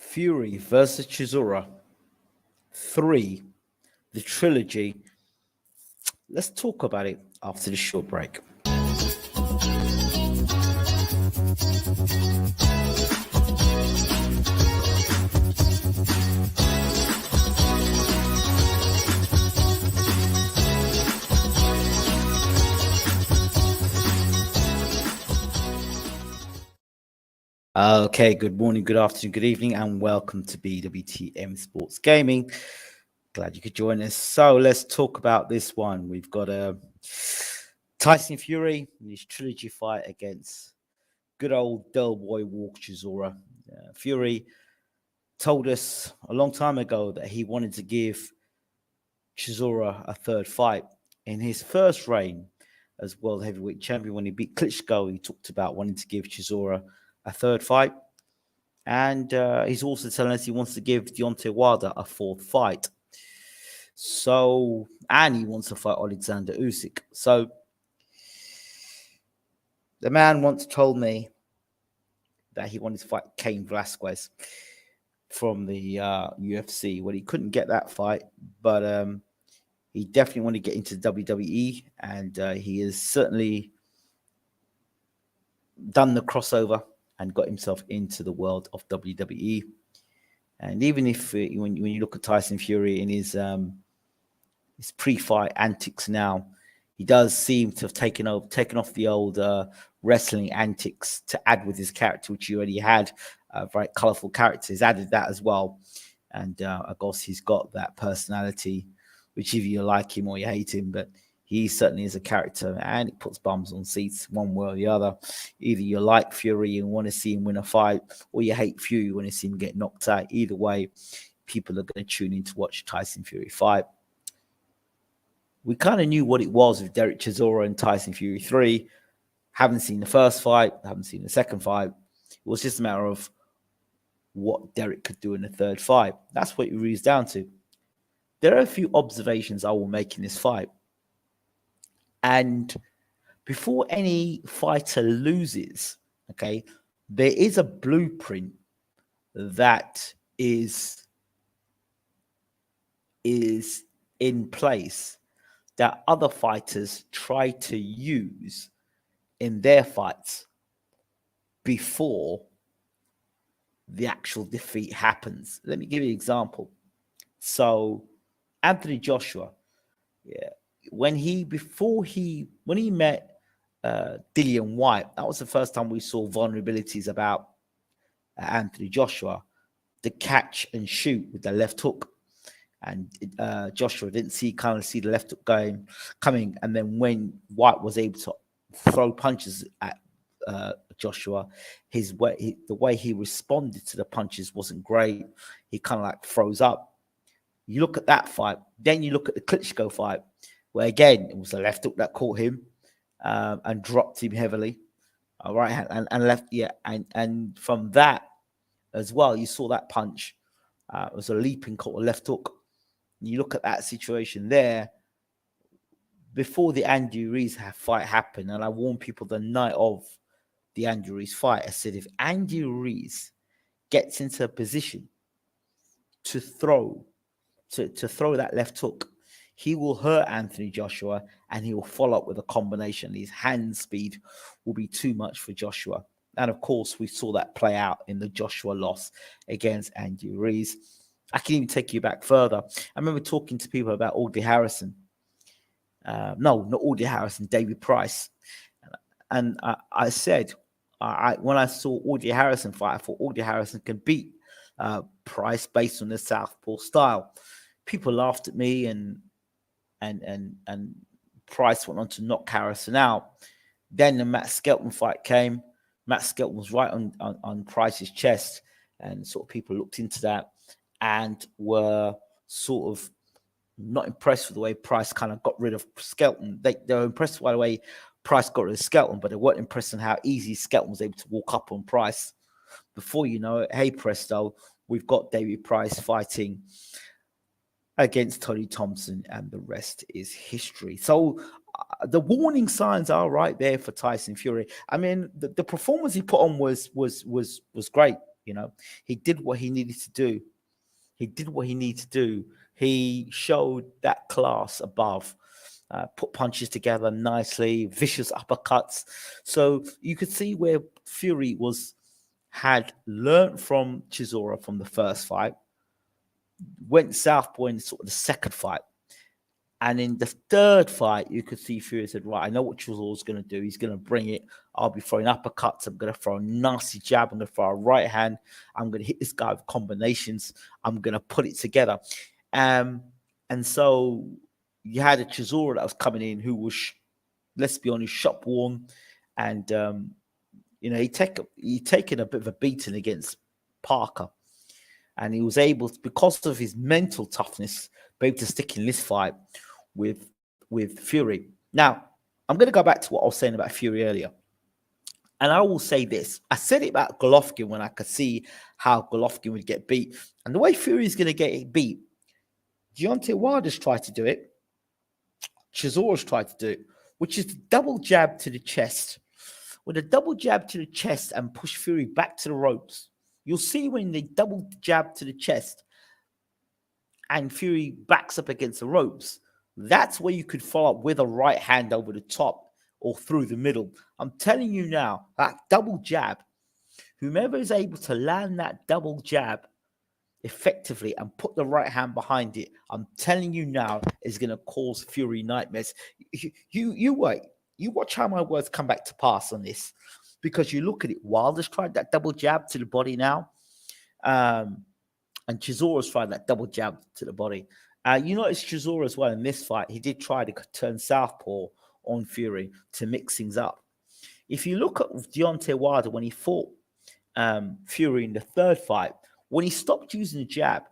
Fury versus Chisora 3, the trilogy. Let's talk about it after the short break. Okay, good morning, good afternoon, good evening, and welcome to Bwtm Sports Gaming. Glad you could join us. So let's talk about this one. We've got Tyson Fury in his trilogy fight against good old Dubois Walk Chisora. Fury told us a long time ago that he wanted to give Chisora a third fight. In his first reign as world heavyweight champion, when he beat Klitschko, he talked about wanting to give Chisora a third fight. And he's also telling us he wants to give Deontay Wilder a fourth fight. So, and he wants to fight Alexander Usyk. So, the man once told me that he wanted to fight Cain Velasquez from the UFC. Well, he couldn't get that fight, but he definitely wanted to get into WWE, and he has certainly done the crossover and got himself into the world of WWE. And even if when you look at Tyson Fury in his pre-fight antics now, he does seem to have taken off the old wrestling antics to add with his character, which he already had, a very colourful character. He's added that as well. And of course, he's got that personality, which either you like him or you hate him, but he certainly is a character, and it puts bums on seats one way or the other. Either you like Fury and want to see him win a fight, or you hate Fury, you want to see him get knocked out. Either way, people are going to tune in to watch Tyson Fury fight. We kind of knew what it was with Derek Chisora and Tyson Fury 3. Haven't seen the first fight, haven't seen the second fight. It was just a matter of what Derek could do in the third fight. That's what it reads down to. There are a few observations I will make in this fight. And before any fighter loses, okay, there is a blueprint that is in place that other fighters try to use in their fights before the actual defeat happens. Let me give you an example. So Anthony Joshua, when he met Dillian White, that was the first time we saw vulnerabilities about Anthony Joshua, the catch and shoot with the left hook. And Joshua didn't see the left hook coming. And then when White was able to throw punches at Joshua, the way he responded to the punches wasn't great. He kind of like froze up. You look at that fight, then you look at the Klitschko fight, where again it was the left hook that caught him and dropped him heavily. All right, and left, and from that as well, you saw that punch. It was a leaping caught a left hook. You look at that situation there before the Andy Ruiz fight happened, and I warned people the night of the Andy Ruiz fight. I said, if Andy Ruiz gets into a position to throw that left hook, he will hurt Anthony Joshua, and he will follow up with a combination. His hand speed will be too much for Joshua. And of course, we saw that play out in the Joshua loss against Andy Ruiz. I can even take you back further. I remember talking to people about Audley Harrison. No, not Audley Harrison, David Price. And I said, when I saw Audley Harrison fight, I thought Audley Harrison can beat Price based on the southpaw style. People laughed at me, and Price went on to knock Harrison out. Then the Matt Skelton fight came. Matt Skelton was right on Price's chest, and sort of people looked into that and were sort of not impressed with the way Price kind of got rid of Skelton. They were impressed by the way Price got rid of Skelton, but they weren't impressed on how easy Skelton was able to walk up on Price. Before you know it, hey presto, we've got David Price fighting against Tony Thompson, and the rest is history. So the warning signs are right there for Tyson Fury. I mean, the performance he put on was great. You know, he did what he needed to do. He did what he needed to do. He showed that class above, put punches together nicely, vicious uppercuts. So you could see where Fury had learned from Chisora from the first fight, went southpaw in sort of the second fight. And in the third fight, you could see Fury said, right, I know what Chisora's going to do. He's going to bring it. I'll be throwing uppercuts. I'm going to throw a nasty jab. I'm going to throw a right hand. I'm going to hit this guy with combinations. I'm going to put it together. And so you had a Chisora that was coming in who was, let's be honest, shop worn. And, you know, he'd taken a bit of a beating against Parker. And he was able to, because of his mental toughness, be able to stick in this fight with Fury. Now, I'm going to go back to what I was saying about Fury earlier. And I will say this. I said it about Golovkin when I could see how Golovkin would get beat. And the way Fury is going to get beat, Deontay Wilder's tried to do it. Chisora's tried to do it, which is the double jab to the chest. With a double jab to the chest and push Fury back to the ropes, you'll see when they double jab to the chest and Fury backs up against the ropes, that's where you could follow up with a right hand over the top or through the middle. I'm telling you now, that double jab, whomever is able to land that double jab effectively and put the right hand behind it, I'm telling you now, is going to cause Fury nightmares. You wait. You watch how my words come back to pass on this, because you look at it. Wilder's tried that double jab to the body now. And Chisora's tried that double jab to the body. You notice Chisora as well in this fight. He did try to turn southpaw on Fury to mix things up. If you look at Deontay Wilder when he fought Fury in the third fight, when he stopped using the jab,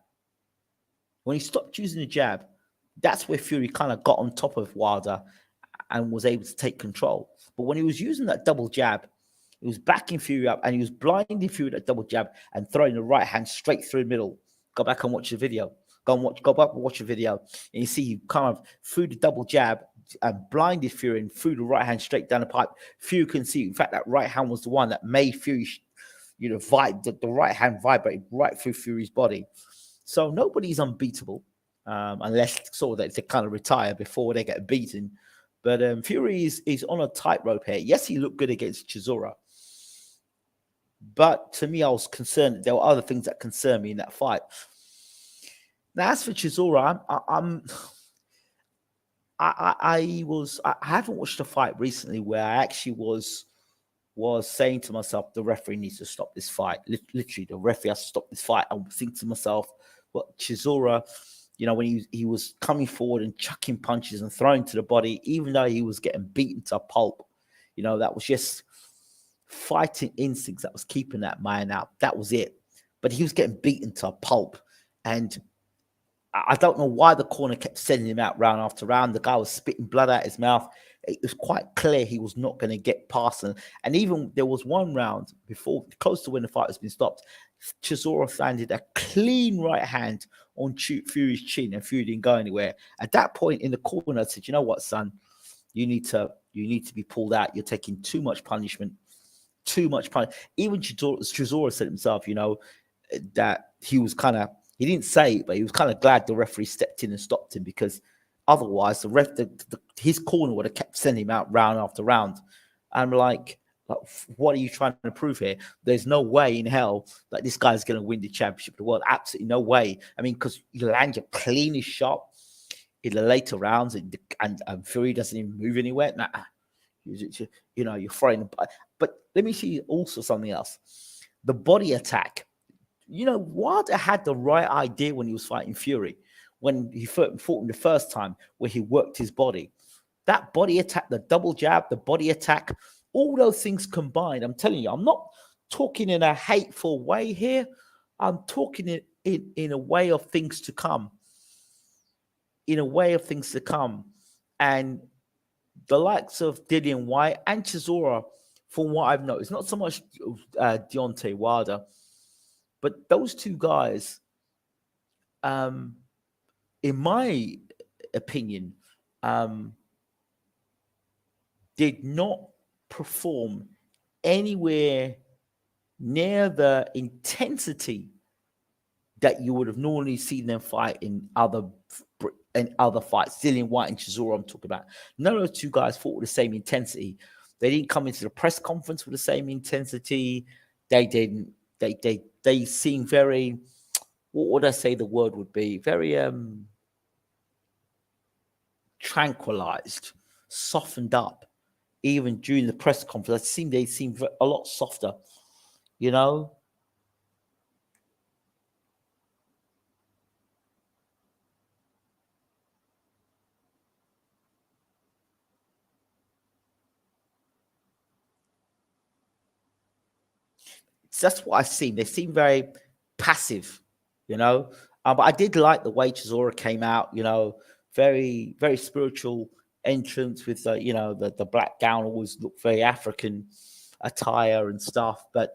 that's where Fury kind of got on top of Wilder and was able to take control. But when he was using that double jab, he was backing Fury up and he was blinding Fury with that double jab and throwing the right hand straight through the middle. Go back and watch the video. Go back and watch the video. And you see he kind of threw the double jab and blinded Fury and threw the right hand straight down the pipe. Fury couldn't see. In fact, that right hand was the one that made Fury, you know, the right hand vibrated right through Fury's body. So nobody's unbeatable unless sort of they kind of retire before they get beaten. But Fury is on a tightrope here. Yes, he looked good against Chisora. But to me, I was concerned. There were other things that concerned me in that fight. Now, as for Chisora, I haven't watched a fight recently where I actually was saying to myself, the referee needs to stop this fight. Literally, the referee has to stop this fight. I would think to myself, well, Chisora, you know, when he was coming forward and chucking punches and throwing to the body, even though he was getting beaten to a pulp, you know, that was just fighting instincts that was keeping that man out. That was it. But he was getting beaten to a pulp. And I don't know why the corner kept sending him out round after round. The guy was spitting blood out his mouth. It was quite clear he was not going to get past him. And even there was one round before, close to when the fight has been stopped, Chisora landed a clean right hand on Fury's chin, and Fury didn't go anywhere. At that point in the corner, I said, you know what, son? You need to be pulled out. You're taking too much punishment. Too much punishment. Even Chisora said himself, you know, that he was kind of, he didn't say it, but he was kind of glad the referee stepped in and stopped him, because otherwise his corner would have kept sending him out round after round. I'm like, what are you trying to prove here? There's no way in hell that this guy's going to win the championship of the world. Absolutely no way. I mean, because you land your cleanest shot in the later rounds and Fury doesn't even move anywhere. Nah, you know, you're throwing. But let me see also something else. The body attack. You know, Wilder had the right idea when he was fighting Fury, when he fought him the first time, where he worked his body. That body attack, the double jab, the body attack, all those things combined. I'm telling you, I'm not talking in a hateful way here. I'm talking in a way of things to come. In a way of things to come. And the likes of Dillian Whyte and Chisora, from what I've noticed, not so much Deontay Wilder, but those two guys, in my opinion, did not perform anywhere near the intensity that you would have normally seen them fight in other fights. Dillian White and Chisora, I'm talking about. None of those two guys fought with the same intensity. They didn't come into the press conference with the same intensity. They didn't. They seem very. What would I say the word would be? Very tranquilized, softened up. Even during the press conference, they seem a lot softer. You know, that's what I've seen. They seem very passive, you know. But I did like the way Chisora came out, you know, very spiritual entrance with the black gown always looked very African attire and stuff. But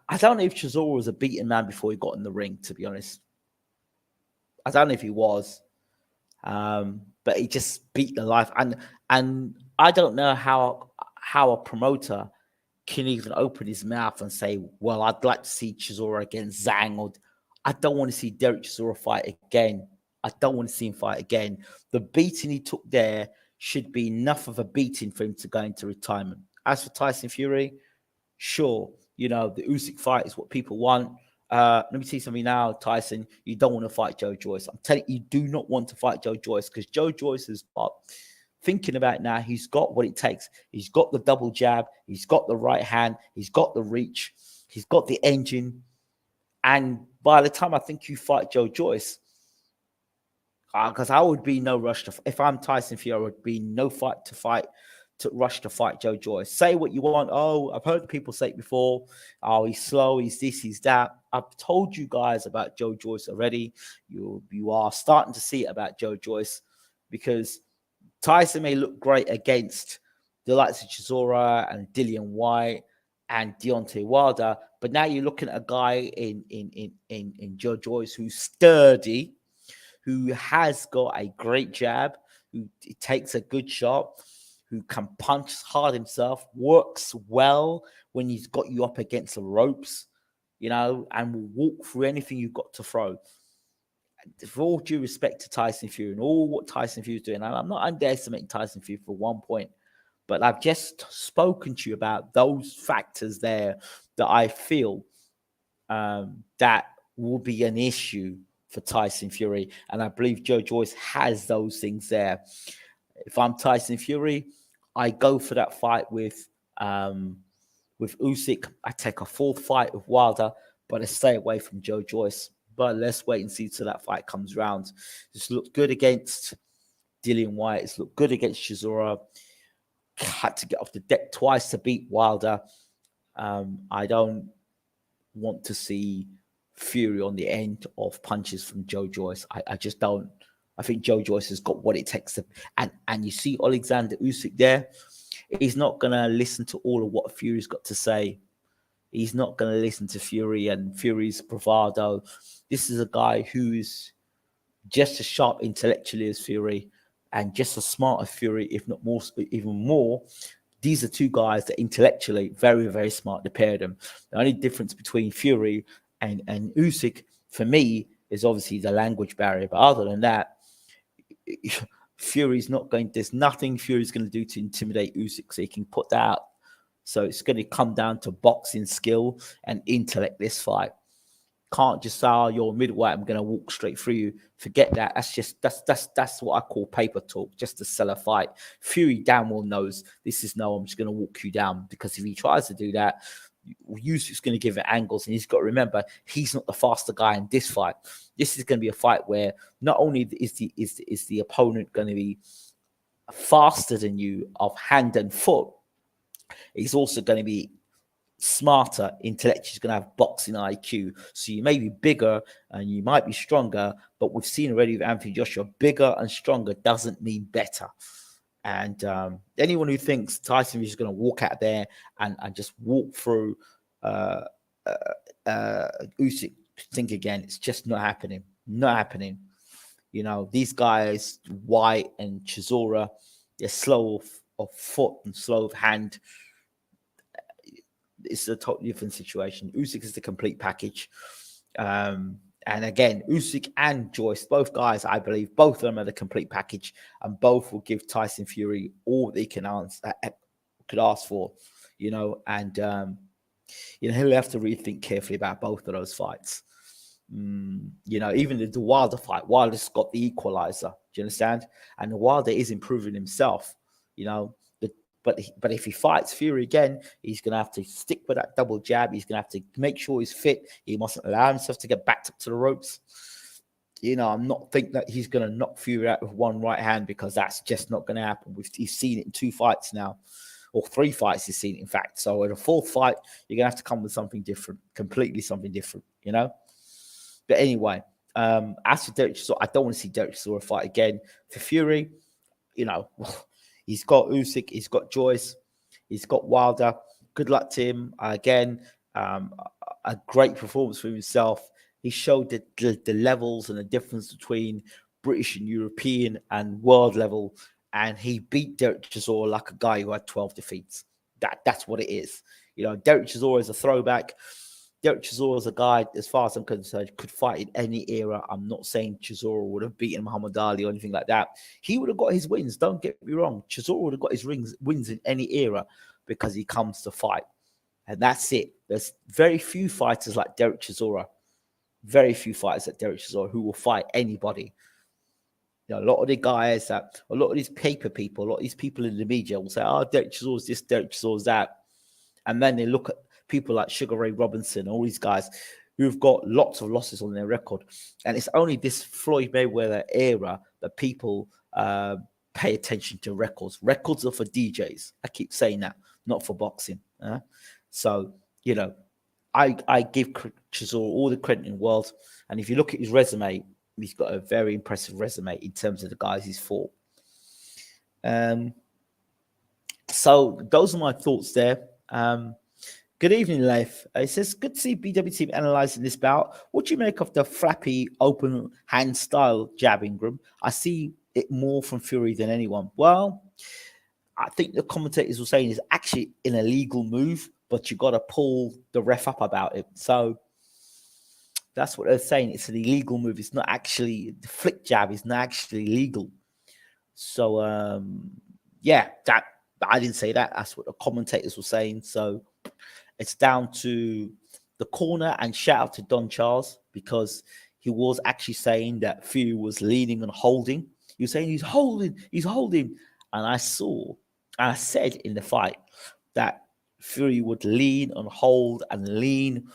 I don't know if Chisora was a beaten man before he got in the ring, to be honest. I don't know if he was. But he just beat the life and I don't know how a promoter can even open his mouth and say, well, I'd like to see Chisora against Zhang, or I don't want to see Derek Chisora fight again. I don't want to see him fight again. The beating he took there should be enough of a beating for him to go into retirement. As for Tyson Fury, sure, you know, the Usyk fight is what people want. Let me tell you something now, Tyson. You don't want to fight Joe Joyce. I'm telling you, you do not want to fight Joe Joyce because Joe Joyce has got, thinking about now, he's got what it takes. He's got the double jab. He's got the right hand. He's got the reach. He's got the engine. And by the time I think you fight Joe Joyce, because I would be no rush to, if I'm Tyson Fury, I would be no fight to rush to fight Joe Joyce. Say what you want. Oh, I've heard people say it before. Oh, he's slow. He's this. He's that. I've told you guys about Joe Joyce already. You are starting to see it about Joe Joyce because Tyson may look great against the likes of Chisora and Dillian White and Deontay Wilder, but now you're looking at a guy in Joe Joyce who's sturdy, who has got a great jab, who takes a good shot, who can punch hard himself, works well when he's got you up against the ropes, you know, and will walk through anything you've got to throw. For all due respect to Tyson Fury and all what Tyson Fury is doing, and I'm not underestimating Tyson Fury for 1 point, but I've just spoken to you about those factors there that I feel that will be an issue for Tyson Fury, and I believe Joe Joyce has those things there. If I'm Tyson Fury, I go for that fight with Usyk. I take a fourth fight with Wilder, but I stay away from Joe Joyce. But let's wait and see till that fight comes around. It's looked good against Dillian White. It's looked good against Chisora. Had to get off the deck twice to beat Wilder. I don't want to see Fury on the end of punches from Joe Joyce. I just don't. I think Joe Joyce has got what it takes to, and you see Alexander Usyk there. He's not gonna listen to all of what Fury's got to say. He's not gonna listen to Fury and Fury's bravado. This is a guy who's just as sharp intellectually as Fury and just as smart as Fury, if not more, even more. These are two guys that intellectually very, very smart, the pair of them. The only difference between Fury and Usyk, for me, is obviously the language barrier. But other than that, Fury's not going, there's nothing Fury's going to do to intimidate Usyk, so he can put that out. So it's going to come down to boxing skill and intellect this fight. Can't just say, oh, you're a middleweight, I'm going to walk straight through you. Forget that. That's what I call paper talk, just to sell a fight. Fury damn well knows this is no, I'm just going to walk you down, because if he tries to do that, Usyk's going to give it angles, and he's got to remember he's not the faster guy in this fight. This is going to be a fight where not only is the opponent going to be faster than you of hand and foot, he's also going to be smarter intellectually. He's going to have boxing IQ. So you may be bigger and you might be stronger, but we've seen already with Anthony Joshua, bigger and stronger doesn't mean better. And anyone who thinks Tyson is going to walk out there and just walk through Usyk, think again. It's just not happening. Not happening. You know, these guys, White and Chisora, they're slow of foot and slow of hand. it's a totally different situation. Usyk is the complete package. And again, Usyk and Joyce, both guys, I believe, both of them are the complete package, and both will give Tyson Fury all they can could ask for, and he'll have to really think carefully about both of those fights. Even the Wilder fight, Wilder's got the equalizer. Do you understand? And Wilder is improving himself. But if he fights Fury again, he's going to have to stick with that double jab. He's going to have to make sure he's fit. He mustn't allow himself to get backed up to the ropes. I'm not thinking that he's going to knock Fury out with one right hand, because that's just not going to happen. He's seen it in 2 fights now, or 3 fights he's seen it, in fact. So in a 4th fight, you're going to have to come with something different, completely something different, But anyway, as for Derek Chisora, I don't want to see Derek Chisora fight again. For Fury, he's got Usyk, he's got Joyce, he's got Wilder. Good luck to him. Again, a great performance for himself. He showed the levels and the difference between British and European and world level, and he beat Derek Chisora like a guy who had 12 defeats. That's what it is. Derek Chisora is a throwback. Derek Chisora is a guy, as far as I'm concerned, could fight in any era. I'm not saying Chisora would have beaten Muhammad Ali or anything like that. He would have got his wins. Don't get me wrong. Chisora would have got his wins in any era, because he comes to fight. And that's it. There's very few fighters like Derek Chisora. Very few fighters like Derek Chisora who will fight anybody. A lot of the guys, a lot of these paper people, a lot of these people in the media will say, oh, Derek Chisora's this, Derek Chisora's that. And then they look at people like Sugar Ray Robinson, all these guys who've got lots of losses on their record. And it's only this Floyd Mayweather era that people pay attention to records. Records are for DJs. I keep saying that, not for boxing. So, I give Chisora all the credit in the world. And if you look at his resume, he's got a very impressive resume in terms of the guys he's fought. So those are my thoughts there. Good evening, Leif. It says, good to see Bwtm analysing this bout. What do you make of the flappy, open hand style jab, Ingram? I see it more from Fury than anyone. Well, I think the commentators were saying it's actually an illegal move, but you got to pull the ref up about it. So that's what they're saying. It's an illegal move. It's not actually, the flick jab is not actually legal. So, that I didn't say that. That's what the commentators were saying. So it's down to the corner, and shout out to Don Charles, because he was actually saying that Fury was leaning and holding. He was saying he's holding. And I said in the fight that Fury would lean and hold and lean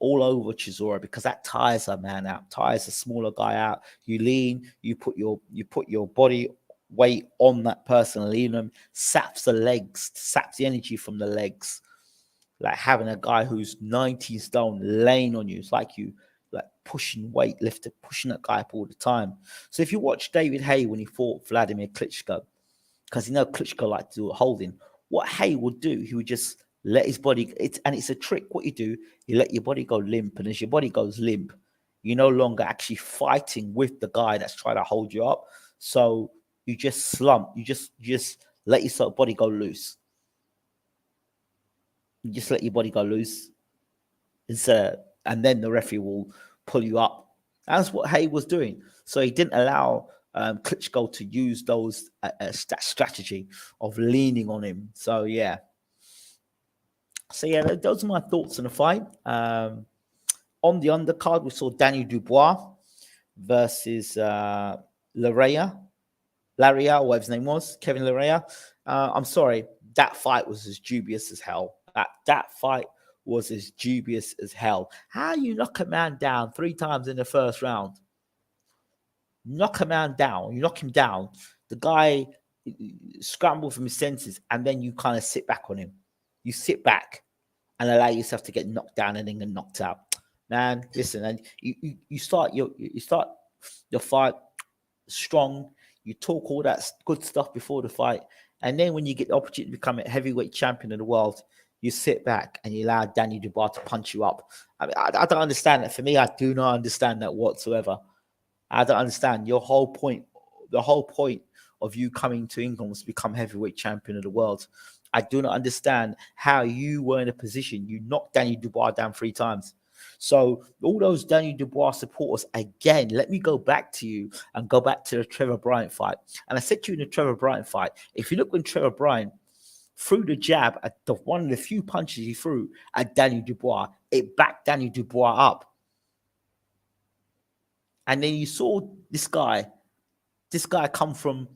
all over Chisora, because that tires a man out, tires a smaller guy out. You lean, you put your body weight on that person, lean them, saps the legs, saps the energy from the legs. Like having a guy who's 19 stone laying on you. It's like you pushing weightlifter, pushing that guy up all the time. So if you watch David Haye when he fought Vladimir Klitschko, because Klitschko liked to do a holding, what Haye would do, he would just let his body, it's a trick. What you do, you let your body go limp, and as your body goes limp, you're no longer actually fighting with the guy that's trying to hold you up. So you just slump, you just let your body go loose. You just let your body go loose, and then the referee will pull you up. That's what Haye was doing. So he didn't allow Klitschko to use that strategy of leaning on him. So yeah. Those are my thoughts on the fight. On the undercard, we saw Daniel Dubois versus Larea, whatever his name was, Kevin Larea. I'm sorry, that fight was as dubious as hell. That fight was as dubious as hell. How you knock a man down 3 times in the first round? Knock a man down. You knock him down. The guy scrambled from his senses, and then you kind of sit back on him. You sit back and allow yourself to get knocked down and then get knocked out. Man, listen, and you start your fight strong. You talk all that good stuff before the fight, and then when you get the opportunity to become a heavyweight champion of the world, you sit back and you allow Daniel Dubois to punch you up. I mean, I don't understand that. For me, I do not understand that whatsoever. I don't understand your whole point. The whole point of you coming to England was to become heavyweight champion of the world. I do not understand how you were in a position. You knocked Daniel Dubois down 3 times. So all those Daniel Dubois supporters, again, let me go back to you and go back to the Trevor Bryant fight. And I said to you in the Trevor Bryant fight, if you look when Trevor Bryant threw the jab at one of the few punches he threw at Daniel Dubois, it backed Daniel Dubois up. And then you saw this guy come from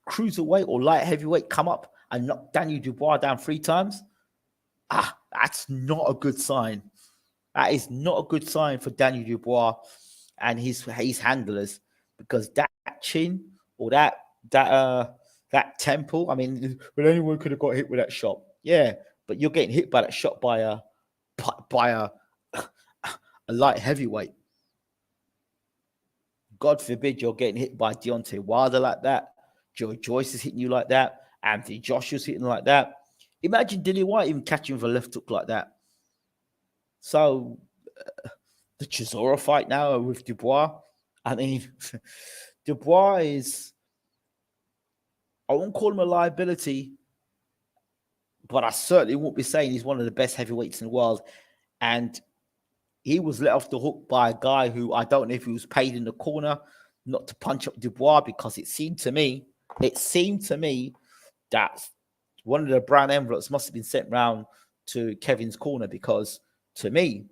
cruiserweight or light heavyweight, come up and knock Daniel Dubois down 3 times. That's not a good sign. That is not a good sign for Daniel Dubois and his handlers, because that chin or that temple, I mean, well, anyone could have got hit with that shot. Yeah, but you're getting hit by that shot by a light heavyweight. God forbid you're getting hit by Deontay Wilder like that. Joe Joyce is hitting you like that. Anthony Joshua's hitting like that. Imagine Dillian Whyte even catching with a left hook like that. So the Chisora fight now with Dubois. I mean, Dubois is, I won't call him a liability, but I certainly won't be saying he's one of the best heavyweights in the world. And he was let off the hook by a guy who I don't know if he was paid in the corner not to punch up Dubois, because it seemed to me that one of the brown envelopes must have been sent round to Kevin's corner, because to me,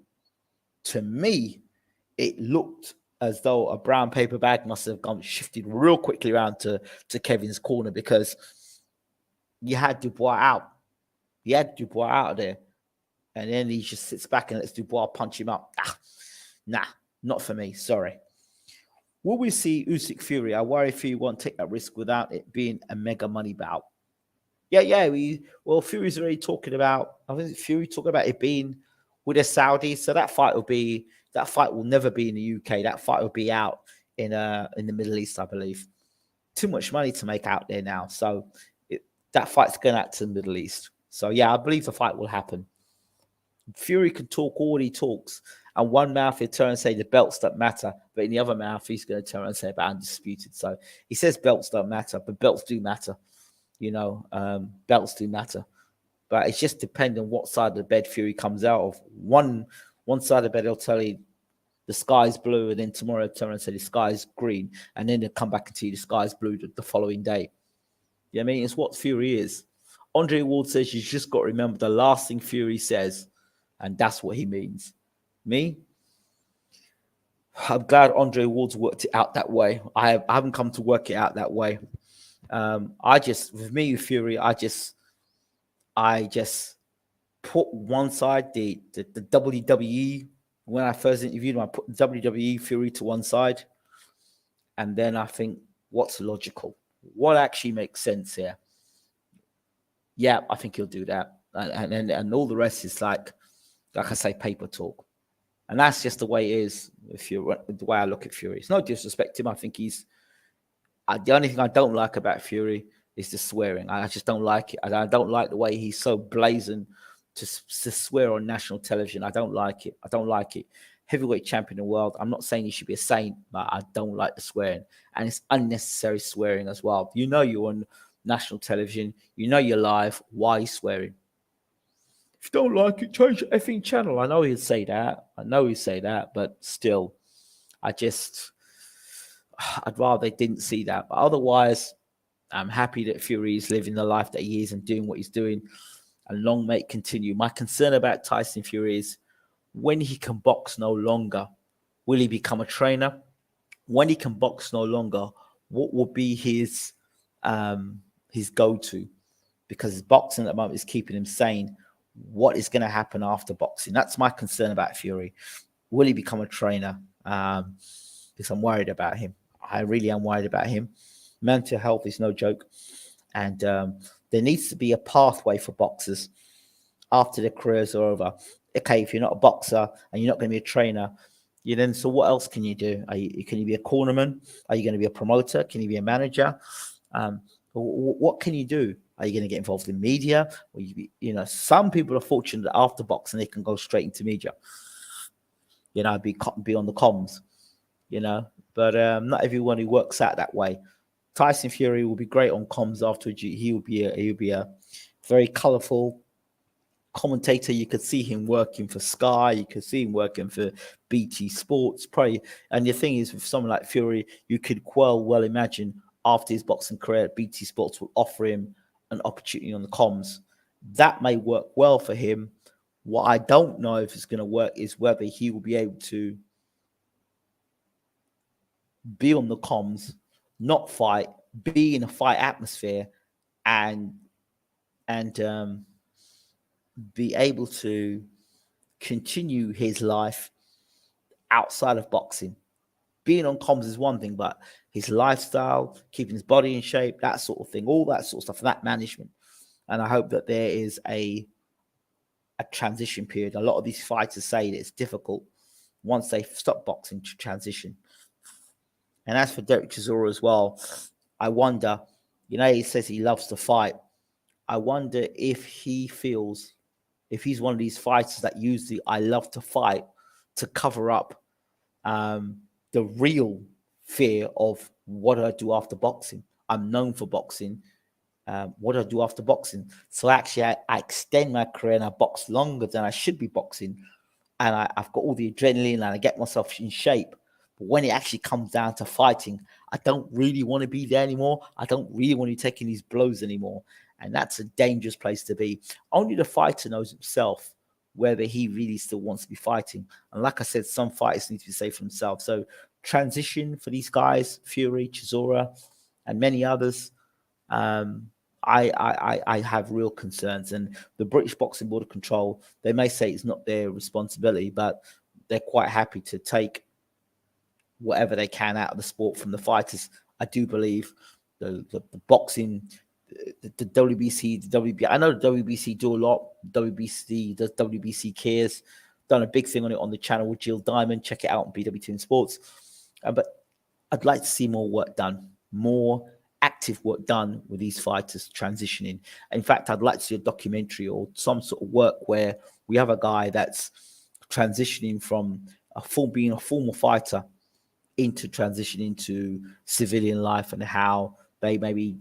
it looked as though a brown paper bag must have shifted real quickly around to Kevin's corner, because you had Dubois out. You had Dubois out of there. And then he just sits back and lets Dubois punch him up. Nah, not for me. Sorry. Will we see Usyk Fury? I worry if he won't take that risk without it being a mega money bout. Yeah. Fury's already talking about, I think Fury talking about it being with the Saudis. So that fight will never be in the UK. That fight will be out in the Middle East, I believe. Too much money to make out there now. So that fight's going out to the Middle East. So yeah, I believe the fight will happen. Fury can talk all he talks, and one mouth he'll turn and say the belts don't matter, but in the other mouth he's going to turn and say about undisputed. So he says belts don't matter, but belts do matter. Belts do matter, but it's just depending on what side of the bed Fury comes out of. One side of the bed he'll tell you the sky's blue, and then tomorrow he'll turn and say the sky's green, and then they'll come back and tell you the sky's blue the following day. You know what I mean? It's what Fury is. Andre Ward says you just got to remember the last thing Fury says, and that's what he means. Me, I'm glad Andre Ward's worked it out that way. I haven't come to work it out that way. With Fury, I just put one side, the WWE, when I first interviewed him, I put the WWE Fury to one side. And then I think, what's logical? What actually makes sense here? Yeah, I think he'll do that. And all the rest is like I say, paper talk. And that's just the way it is. The way I look at Fury, it's no disrespect to him. I think he's the only thing I don't like about Fury is the swearing. I just don't like it. I don't like the way he's so blazing to swear on national television. I don't like it. Heavyweight champion of the world. I'm not saying he should be a saint, but I don't like the swearing, and it's unnecessary swearing as well. You know you're on national television. You know you're live. Why are you swearing? If you don't like it, change the effing channel. I know he'd say that. But still, I'd rather they didn't see that. But otherwise, I'm happy that Fury is living the life that he is and doing what he's doing. And long may it continue. My concern about Tyson Fury is when he can box no longer, will he become a trainer? When he can box no longer, what will be his go-to? Because his boxing at the moment is keeping him sane. What is going to happen after boxing? That's my concern about Fury. Will he become a trainer? Because I'm worried about him. I really am worried about him. Mental health is no joke. And there needs to be a pathway for boxers after their careers are over. Okay, if you're not a boxer and you're not going to be a trainer, so what else can you do? Can you be a cornerman? Are you going to be a promoter? Can you be a manager? What can you do? Are you going to get involved in media? Or some people are fortunate that after boxing they can go straight into media. Be on the comms. But not everyone who works out that way. Tyson Fury will be great on comms afterwards. He'll be very colorful commentator. You could see him working for Sky, you could see him working for BT Sports, probably. And the thing is, with someone like Fury, you could well imagine after his boxing career, BT Sports will offer him an opportunity on the comms. That may work well for him. What I don't know if it's going to work is whether he will be able to be on the comms, not fight, be in a fight atmosphere, and be able to continue his life outside of boxing. Being on comms is one thing, but his lifestyle, keeping his body in shape, that sort of thing, all that sort of stuff, that management. And I hope that there is a transition period. A lot of these fighters say that it's difficult once they stop boxing to transition. And as for Derek Chisora as well, I wonder, he says he loves to fight. I wonder if he feels, if he's one of these fighters that use the "I love to fight" to cover up the real fear of what do I do after boxing. I'm known for boxing. What do I do after boxing? So actually, I extend my career and I box longer than I should be boxing. And I've got all the adrenaline and I get myself in shape. But when it actually comes down to fighting, I don't really want to be there anymore. I don't really want to be taking these blows anymore. And that's a dangerous place to be. Only the fighter knows himself whether he really still wants to be fighting. And like I said, some fighters need to be safe for themselves. So transition for these guys, Fury, Chisora, and many others, I have real concerns. And the British Boxing Board of Control, they may say it's not their responsibility, but they're quite happy to take whatever they can out of the sport from the fighters. I do believe the boxing, the WBC, the WBC. I know the WBC do a lot. WBC does WBC Cares. Done a big thing on it on the channel with Jill Diamond. Check it out on Bwtm Sports. But I'd like to see more work done, more active work done with these fighters transitioning. In fact, I'd like to see a documentary or some sort of work where we have a guy that's transitioning from being a former fighter into transitioning to civilian life, and how they maybe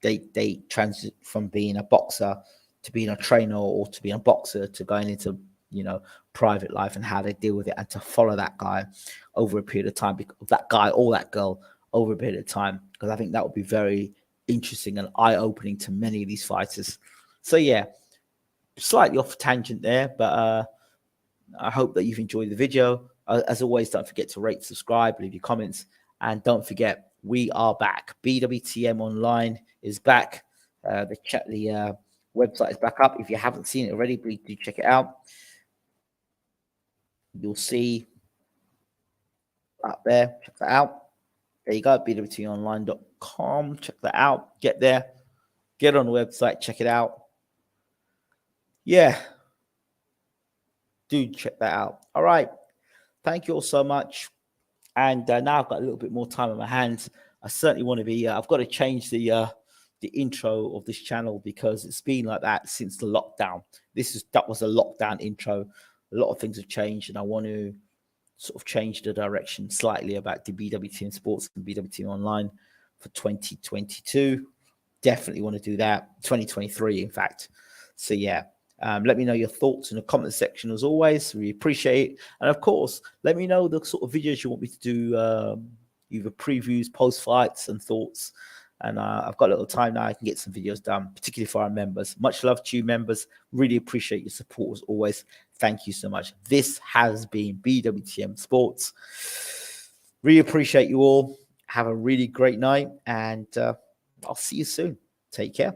they transit from being a boxer to being a trainer, or to being a boxer to going into private life, and how they deal with it, and to follow that guy over a period of time, that guy or that girl over a period of time, because I think that would be very interesting and eye-opening to many of these fighters. So yeah, slightly off tangent there, but I hope that you've enjoyed the video. As always, don't forget to rate, subscribe, leave your comments, and don't forget, we are back. Bwtm Online is back. The website is back up. If you haven't seen it already, please do check it out. You'll see up there. Check that out. There you go, bwtonline.com. Check that out. Get there. Get on the website. Check it out. Yeah. Do check that out. All right. Thank you all so much. And now I've got a little bit more time on my hands. I certainly want to be, I've got to change the intro of this channel, because it's been like that since the lockdown. That was a lockdown intro. A lot of things have changed, and I want to sort of change the direction slightly about the Bwtm Sports and Bwtm Online for 2022. Definitely want to do that. 2023, in fact. So yeah. Let me know your thoughts in the comment section as always. We appreciate it. And of course, let me know the sort of videos you want me to do, either previews, post fights, and thoughts. And I've got a little time now. I can get some videos done, particularly for our members. Much love to you, members. Really appreciate your support as always. Thank you so much. This has been Bwtm Sports. Really appreciate you all. Have a really great night, and I'll see you soon. Take care.